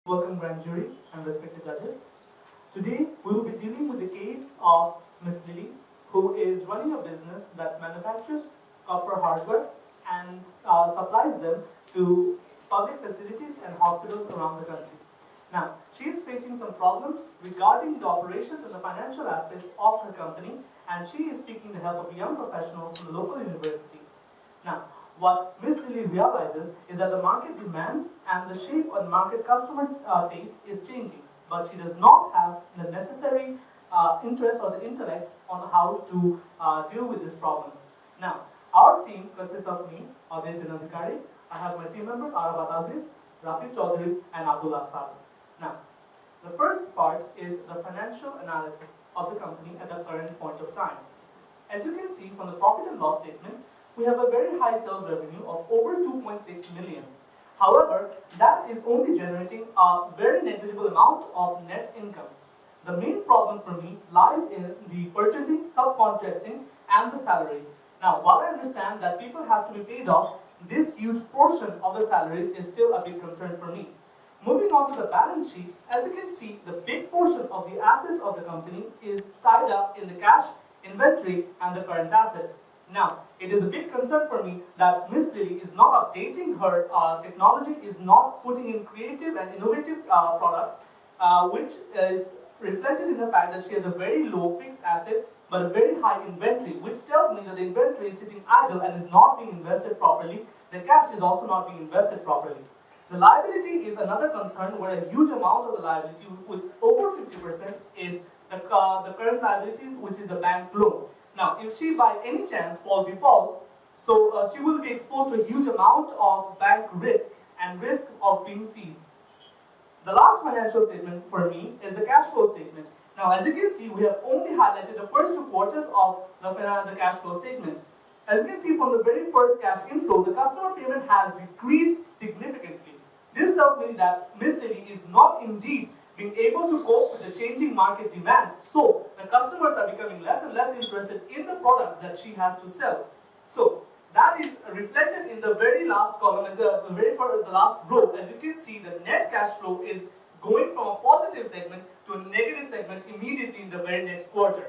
Welcome grand jury and respected judges. Today we will be dealing with the case of Miss Lily, who is running a business that manufactures copper hardware and supplies them to public facilities and hospitals around the country. Now, she is facing some problems regarding the operations and the financial aspects of her company, and she is seeking the help of a young professional from the local university. Now, what Ms. Lily realizes is that the market demand and the shape of market customer taste is changing, but she does not have the necessary interest or the intellect on how to deal with this problem. Now, our team consists of me, Adil bin Adhikari. I have my team members, Arabat Aziz, Rafi Chaudhary, and Abdullah Saad. Now, the first part is the financial analysis of the company at the current point of time. As you can see from the profit and loss statement, we have a very high sales revenue of over 2.6 million. However, that is only generating a very negligible amount of net income. The main problem for me lies in the purchasing, subcontracting, and the salaries. Now, while I understand that people have to be paid off, this huge portion of the salaries is still a big concern for me. Moving on to the balance sheet, as you can see, the big portion of the assets of the company is tied up in the cash, inventory, and the current assets. Now, it is a big concern for me that Miss Lily is not updating her technology, is not putting in creative and innovative products, which is reflected in the fact that she has a very low fixed asset but a very high inventory, which tells me that the inventory is sitting idle and is not being invested properly. The cash is also not being invested properly. The liability is another concern where a huge amount of the liability, with over 50%, is the current liabilities, which is the bank loan. Now, if she by any chance fall default, so she will be exposed to a huge amount of bank risk and risk of being seized. The last financial statement for me is the cash flow statement. Now, as you can see, we have only highlighted the first 2 quarters of the cash flow statement. As you can see from the very first cash inflow, the customer payment has decreased significantly. This tells me that Miss Lily is not indeed being able to cope with the changing market demands. So the customers are becoming less and less interested in the products that she has to sell. So that is reflected in the very last column, as the last row. As you can see, the net cash flow is going from a positive segment to a negative segment immediately in the very next quarter.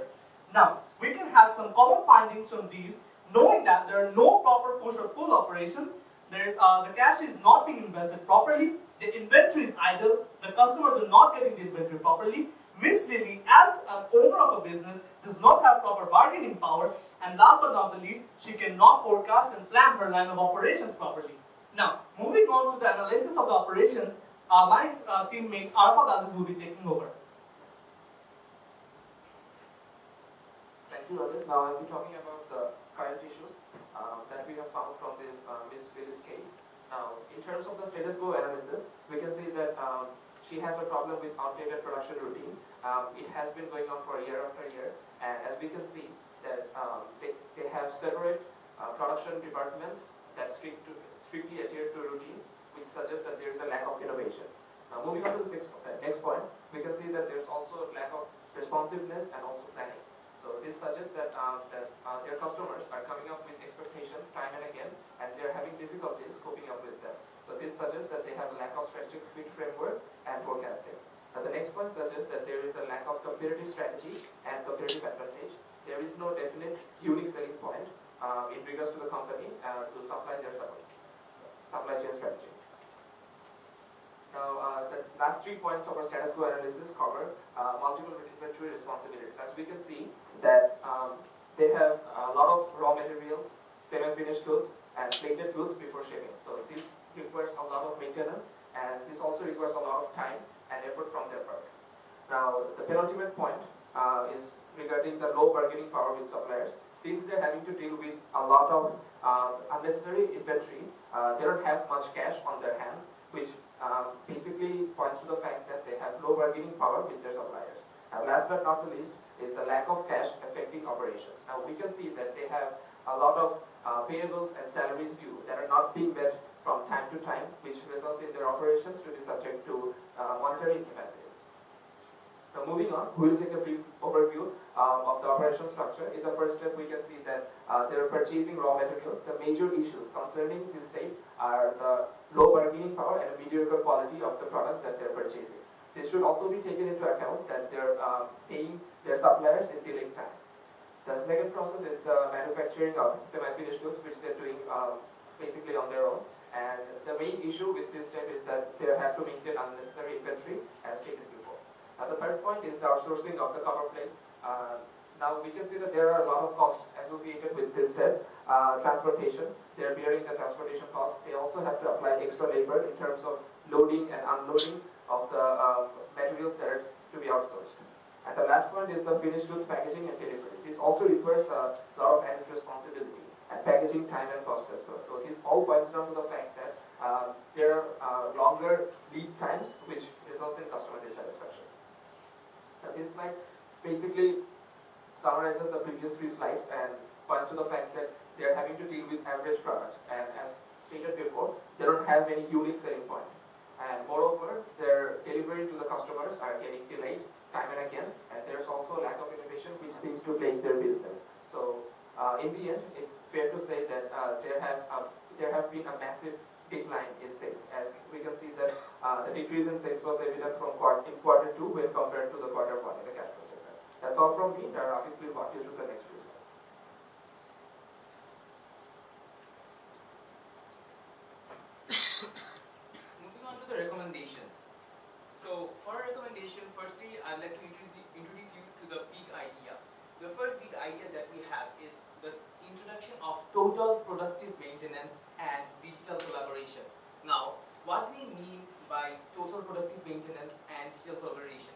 Now, we can have some common findings from these, knowing that there are no proper push or pull operations. The cash is not being invested properly, the inventory is idle, the customers are not getting the inventory properly. Miss Lily, as an owner of a business, does not have proper bargaining power, and last but not the least, she cannot forecast and plan her line of operations properly. Now, moving on to the analysis of the operations, my teammate Arafat Aziz will be taking over. Thank you, Adil. Now I'll be talking about the current issues that we have found from this Miss Lily's case. Now, in terms of the status quo analysis, we can see that she has a problem with outdated production routine. It has been going on for year after year, and as we can see that they have separate production departments that strictly adhere to routines, which suggests that there is a lack of innovation. Now, moving on to the next point, we can see that there's also lack of responsiveness and also planning. So this suggests that their customers are coming up with expectations time and again, and they're having difficulties coping up with them. So this suggests that they have a lack of strategic fit framework and forecasting. Now the next point suggests that there is a lack of competitive strategy and competitive advantage. There is no definite unique selling point in regards to the company to supply their supply chain strategy. Now, the last 3 points of our status quo analysis cover multiple inventory responsibilities. As we can see that they have a lot of raw materials, semi-finished goods, and plated goods before shipping. So this requires a lot of maintenance, and this also requires a lot of time and effort from their part. Now, the penultimate point is regarding the low bargaining power with suppliers. Since they're having to deal with a lot of unnecessary inventory, they don't have much cash on their hands, which basically points to the fact that they have low bargaining power with their suppliers. And last but not the least is the lack of cash affecting operations. Now we can see that they have a lot of payables and salaries due that are not being met from time to time, which results in their operations to be subject to monetary incapacities. Now moving on, we will take a brief overview of the operational structure. In the first step, we can see that they are purchasing raw materials. The major issues concerning this state are the low bargaining power and a mediocre quality of the products that they're purchasing. This should also be taken into account that they're paying their suppliers in delayed time. The second process is the manufacturing of semi-finished goods, which they're doing basically on their own. And the main issue with this step is that they have to maintain unnecessary inventory, as stated before. The third point is the outsourcing of the copper plates. Now we can see that there are a lot of costs associated with this step. Transportation, they're bearing the transportation cost. They also have to apply extra labor in terms of loading and unloading of the materials that are to be outsourced. And the last point is the finished goods packaging and delivery. This also requires a lot of added responsibility and packaging time and cost as well. So this all boils down to the fact that there are longer lead times, which results in customer dissatisfaction. Now this slide basically summarizes the previous three slides and points to the fact that they are having to deal with average products, and as stated before, they don't have any unique selling point. And moreover, their delivery to the customers are getting delayed time and again, and there's also a lack of innovation which seems to plague their business. So in the end, it's fair to say that there have been a massive decline in sales. As we can see that the decrease in sales was evident from quarter 2 when compared to the quarter 1 in the cash flow statement. That's all from me. Rafiq will walk you through the next few slides. Moving on to the recommendations. So for a recommendation, firstly, I'd like to introduce you to the big idea. The first big idea that we have is the introduction of total productive maintenance and digital collaboration. Now, what we mean by total productive maintenance and digital collaboration?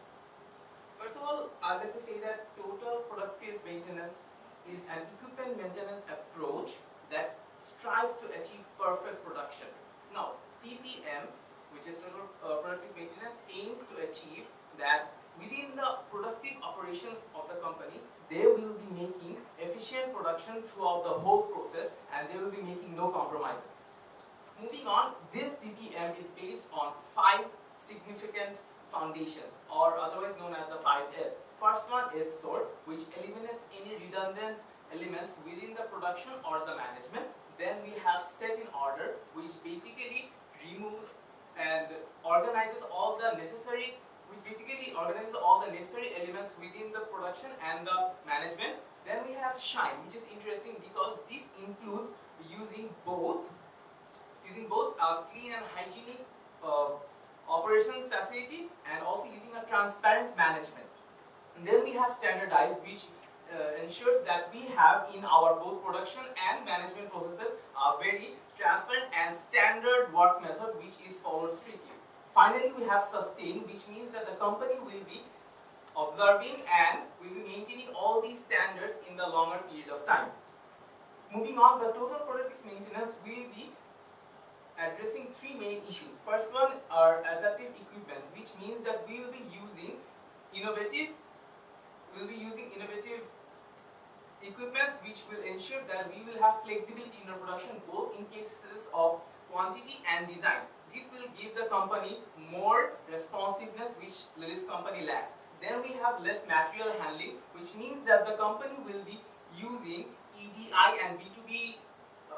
First of all, I'd like to say that total productive maintenance is an equipment maintenance approach that strives to achieve perfect production. Now, TPM, which is total productive maintenance, aims to achieve that within the productive operations of the company, they will be making efficient production throughout the whole process, and they will be making no compromises. Moving on, this TPM is based on 5 significant foundations, or otherwise known as the 5S. First one is SOAR, which eliminates any redundant elements within the production or the management. Then we have set in order, which basically removes and organizes all the necessary elements within the production and the management. Then we have Shine, which is interesting because this includes using both clean and hygienic operations facility and also using a transparent management. And then we have Standardize, which ensures that we have in our both production and management processes a very transparent and standard work method which is followed strictly. Finally, we have Sustain, which means that the company will be observing and will be maintaining all these standards in the longer period of time. Moving on, the total productive maintenance will be addressing 3 main issues. First one are adaptive equipments, which means that we will be using innovative equipments which will ensure that we will have flexibility in our production both in cases of quantity and design. This will give the company more responsiveness which this company lacks. Then we have less material handling, which means that the company will be using EDI and B2B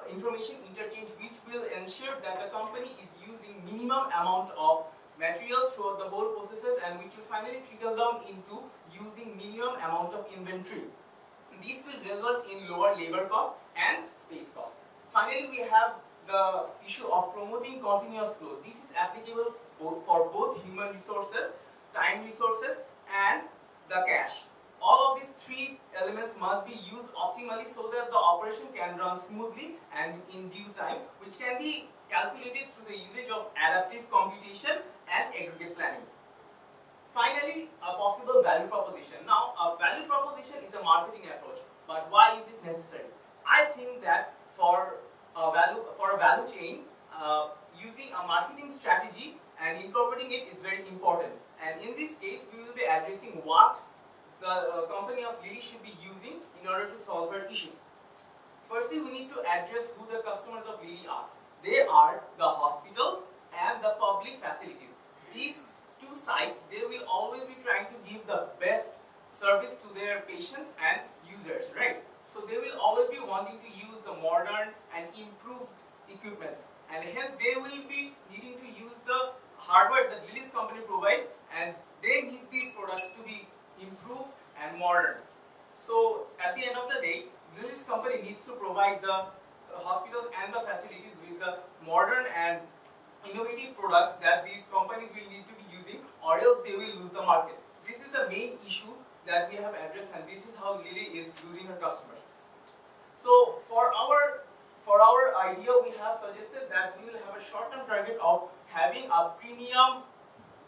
information interchange, which will ensure that the company is using minimum amount of materials throughout the whole processes, and which will finally trickle down into using minimum amount of inventory. This will result in lower labor cost and space cost. Finally, we have the issue of promoting continuous flow. This is applicable for both human resources, time resources, and the cash. All of these 3 elements must be used optimally so that the operation can run smoothly and in due time, which can be calculated through the usage of adaptive computation and aggregate planning. Finally, a possible value proposition. Now, a value proposition is a marketing approach, but why is it necessary? I think that for a value chain, using a marketing strategy and incorporating it is very important. And in this case, we will be addressing what the company of Lilly should be using in order to solve our issues. Firstly, we need to address who the customers of Lilly are. They are the hospitals and the public facilities. These 2 sites, they will always be trying to give the best service to their patients and users, right? So they will always be wanting to use the modern and improved equipments. and hence they will be needing to use the hardware that Lily's company provides, and they need these products to be improved and modern. So at the end of the day, Lily's company needs to provide the hospitals and the facilities with the modern and innovative products that these companies will need to be using, or else they will lose the market. This is the main issue that we have addressed, and this is how Lily is losing her customers. So for our idea, we have suggested that we will have a short-term target of having a premium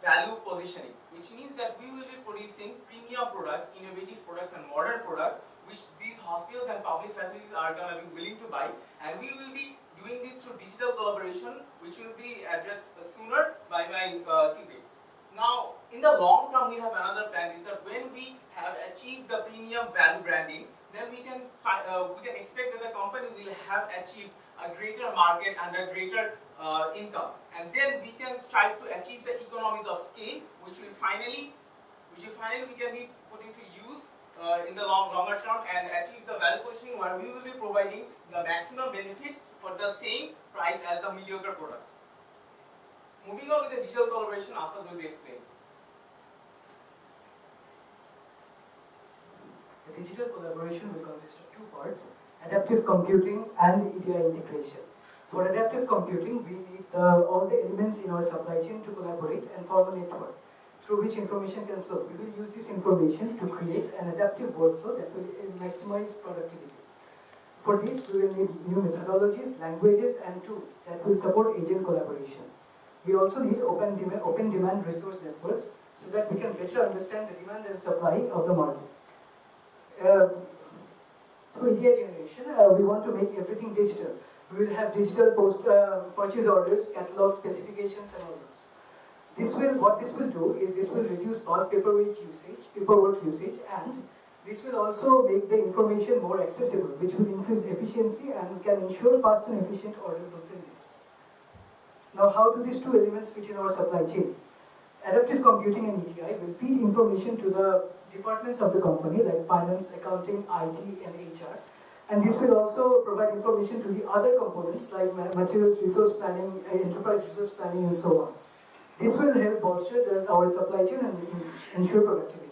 value positioning, which means that we will be producing premium products, innovative products, and modern products, which these hospitals and public facilities are going to be willing to buy, and we will be doing this through digital collaboration, which will be addressed sooner by my teammate. Now, in the long term, we have another plan, is that when we have achieved the premium value branding, then we can expect that the company will have achieved a greater market and a greater income, and then we can strive to achieve the economies of scale, which will finally we can be put into use in the longer term, and achieve the value positioning where we will be providing the maximum benefit for the same price as the mediocre products. Moving on with the digital collaboration, Asad will be explained. The digital collaboration will consist of two parts: adaptive computing and EDI integration. For adaptive computing, we need all the elements in our supply chain to collaborate and form a network through which information can flow. We will use this information to create an adaptive workflow that will maximize productivity. For this, we will need new methodologies, languages, and tools that will support agent collaboration. We also need open demand resource networks so that we can better understand the demand and supply of the market. Through EDI generation, we want to make everything digital. We will have digital purchase orders, catalogs, specifications, and all those. What this will do is this will reduce bulk paperwork usage, and this will also make the information more accessible, which will increase efficiency and can ensure fast and efficient order fulfillment. Now, how do these two elements fit in our supply chain? Adaptive computing and EDI will feed information to the departments of the company like finance, accounting, IT, and HR. And this will also provide information to the other components like materials resource planning, enterprise resource planning, and so on. This will help bolster our supply chain and ensure productivity.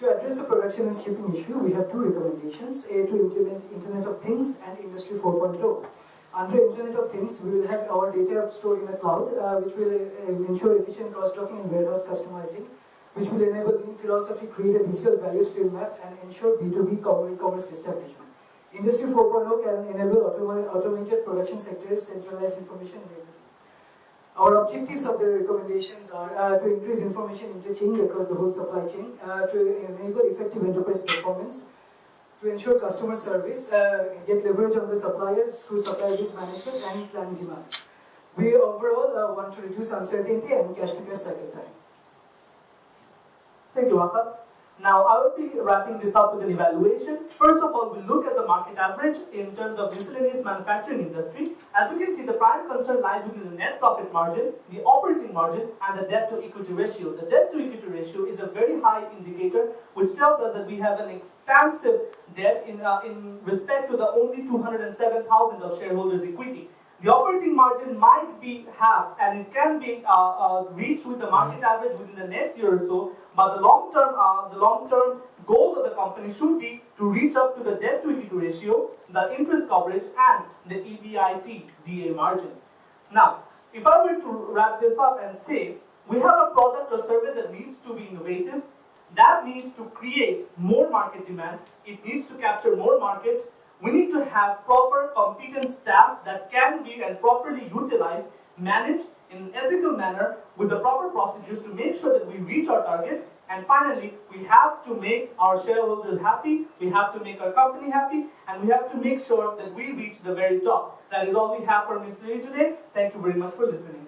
To address the production and shipping issue, we have two recommendations: A, to implement Internet of Things, and Industry 4.0. Under Internet of Things, we will have our data stored in the cloud, which will ensure efficient cross-docking and warehouse customizing, which will enable lean philosophy, create a digital value stream map, and ensure B2B e-commerce establishment. Industry 4.0 can enable automated production sectors, centralized information, and everything. Our objectives of the recommendations are to increase information interchange across the whole supply chain, to enable effective enterprise performance, to ensure customer service, get leverage on the suppliers through supply risk management, and plan demands. We overall want to reduce uncertainty and cash-to-cash cycle time. Thank you, Asad. Now, I will be wrapping this up with an evaluation. First of all, we'll look at the market average in terms of miscellaneous manufacturing industry. As we can see, the prime concern lies within the net profit margin, the operating margin, and the debt-to-equity ratio. The debt-to-equity ratio is a very high indicator, which tells us that we have an expansive debt in respect to the only 207,000 of shareholders' equity. The operating margin might be half, and it can be reached with the market average within the next year or so. But the long-term goals of the company should be to reach up to the debt-to-equity ratio, the interest coverage, and the EBITDA margin. Now, if I were to wrap this up and say, we have a product or service that needs to be innovative, that needs to create more market demand, it needs to capture more market. We need to have proper, competent staff that can be and properly utilized, managed in an ethical manner with the proper procedures to make sure that we reach our targets. And finally, we have to make our shareholders happy, we have to make our company happy, and we have to make sure that we reach the very top. That is all we have for Ms. Lily today. Thank you very much for listening.